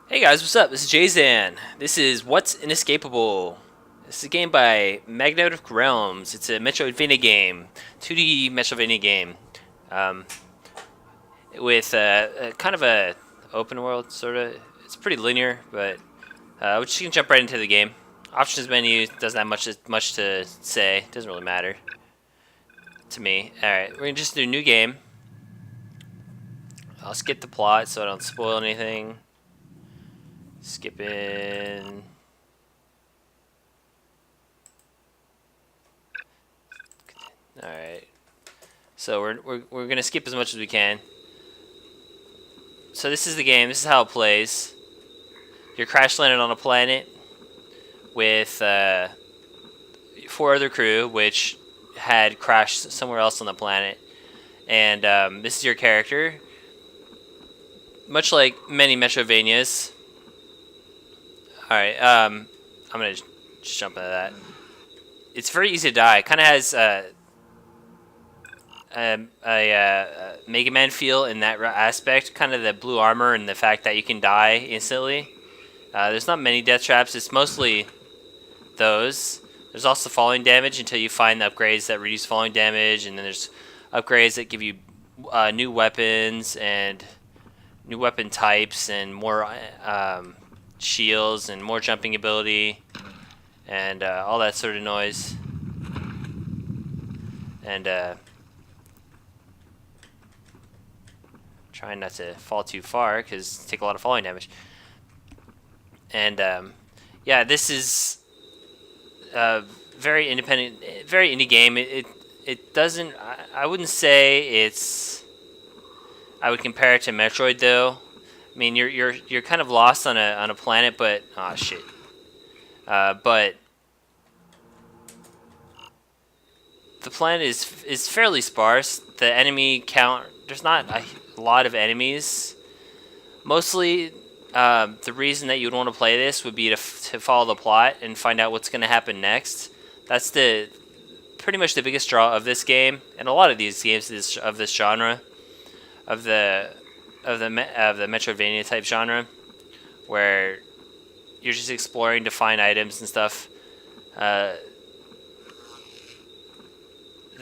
Hey guys, what's up? This is Jayzan. This is What's Inescapable. This is a game by Magnetic Realms. It's a Metroidvania game, 2D Metroidvania game, um, with a kind of a open world sort of. It's pretty linear, but we're just gonna jump right into the game. Options menu doesn't have much to say. Doesn't really matter to me. All right, we're gonna just do a new game. I'll skip the plot so I don't spoil anything. Skipping. All right. So we're gonna skip as much as we can. So this is the game. This is how it plays. You're crash landed on a planet with four other crew, which had crashed somewhere else on the planet, and this is your character. Much like many Metrovanias. All right. I'm gonna just jump into that. It's very easy to die. It kind of has Mega Man feel in that aspect, kind of the blue armor and the fact that you can die instantly. There's not many death traps. It's mostly those. There's also falling damage until you find the upgrades that reduce falling damage, and then there's upgrades that give you new weapons and new weapon types and more shields and more jumping ability and all that sort of noise. And trying not to fall too far because take a lot of falling damage. And yeah, this is a very independent, very indie game. It doesn't. I wouldn't say it's. I would compare it to Metroid though. I mean, you're kind of lost on a planet, but oh shit. But the planet is fairly sparse. The enemy count. There's not a lot of enemies. Mostly, the reason that you would want to play this would be to follow the plot and find out what's going to happen next. That's pretty much the biggest draw of this game, and a lot of these games of this genre, of the Metroidvania type genre, where you're just exploring to find items and stuff. The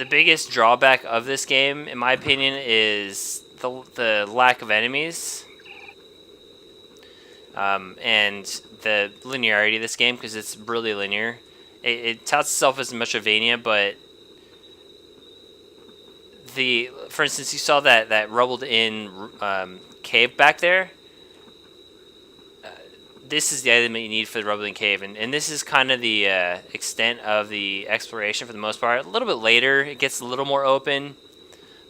biggest drawback of this game, in my opinion, is the lack of enemies. And the linearity of this game, because it's really linear. It touts itself as a Metroidvania, but for instance, you saw that rubbled in cave back there. This is the item that you need for the rubbling cave, and this is kind of the extent of the exploration for the most part. A little bit later, it gets a little more open,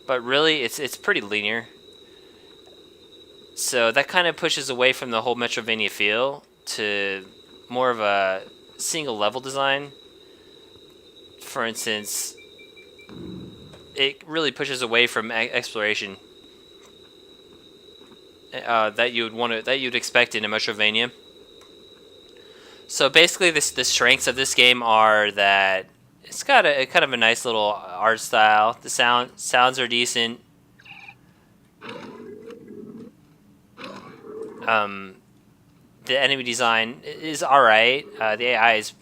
but really, it's pretty linear. So that kind of pushes away from the whole Metroidvania feel to more of a single level design. For instance, it really pushes away from exploration that you'd expect in a Metroidvania. So basically, the strengths of this game are that it's got a kind of a nice little art style. The sounds are decent. The enemy design is alright. The AI is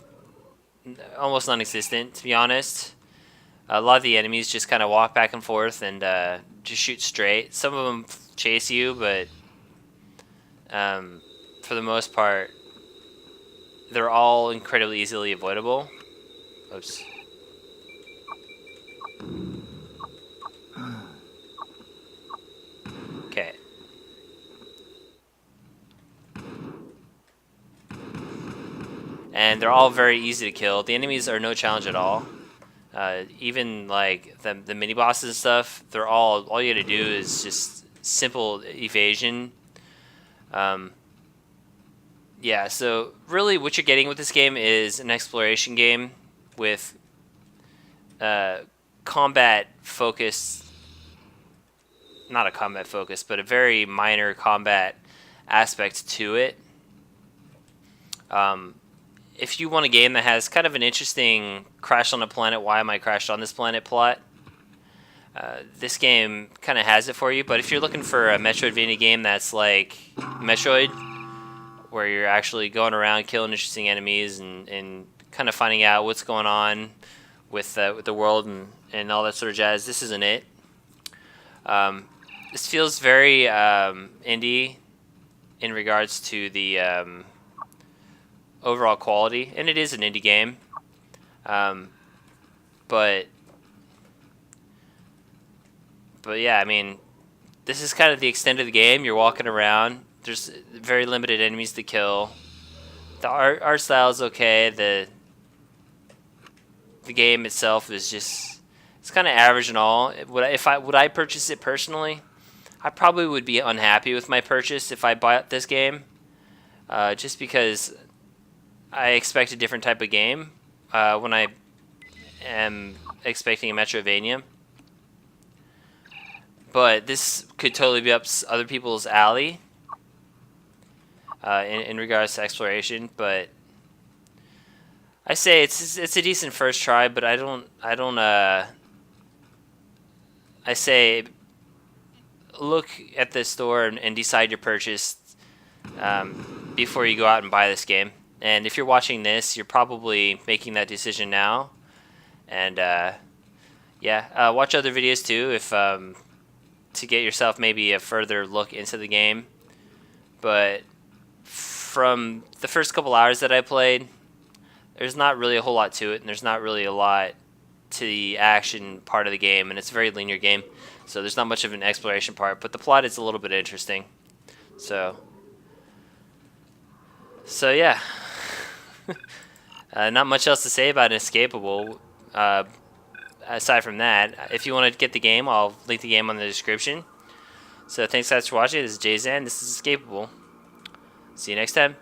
almost non-existent, to be honest. A lot of the enemies just kind of walk back and forth and just shoot straight. Some of them chase you, but for the most part, they're all incredibly easily avoidable. Oops. Okay. And they're all very easy to kill. The enemies are no challenge at all. Even like the mini bosses and stuff, they're all you gotta do is just simple evasion. Yeah, so really what you're getting with this game is an exploration game with combat focus, not a combat focus, but a very minor combat aspect to it. If you want a game that has kind of an interesting crash on a planet, why am I crashed on this planet plot, this game kind of has it for you. But if you're looking for a Metroidvania game that's like Metroid, where you're actually going around killing interesting enemies and kind of finding out what's going on with the world and all that sort of jazz. This isn't it. This feels very indie in regards to the overall quality, and it is an indie game. But yeah, I mean, this is kind of the extent of the game. You're walking around. There's very limited enemies to kill. The art style is okay. The game itself is just, it's kind of average and all. Would I purchase it personally? I probably would be unhappy with my purchase if I bought this game, just because I expect a different type of game when I am expecting a Metroidvania. But this could totally be up other people's alley in regards to exploration. But I say it's a decent first try. But I say look at the store and decide your purchase before you go out and buy this game. And if you're watching this, you're probably making that decision now. And yeah, watch other videos too if to get yourself maybe a further look into the game. But from the first couple hours that I played, there's not really a whole lot to it, and there's not really a lot to the action part of the game, and it's a very linear game, so there's not much of an exploration part, but the plot is a little bit interesting. So yeah. Not much else to say about Inescapable. Aside from that, if you want to get the game, I'll link the game on the description. So thanks guys for watching. This is Jay Zan. This is Inescapable. See you next time.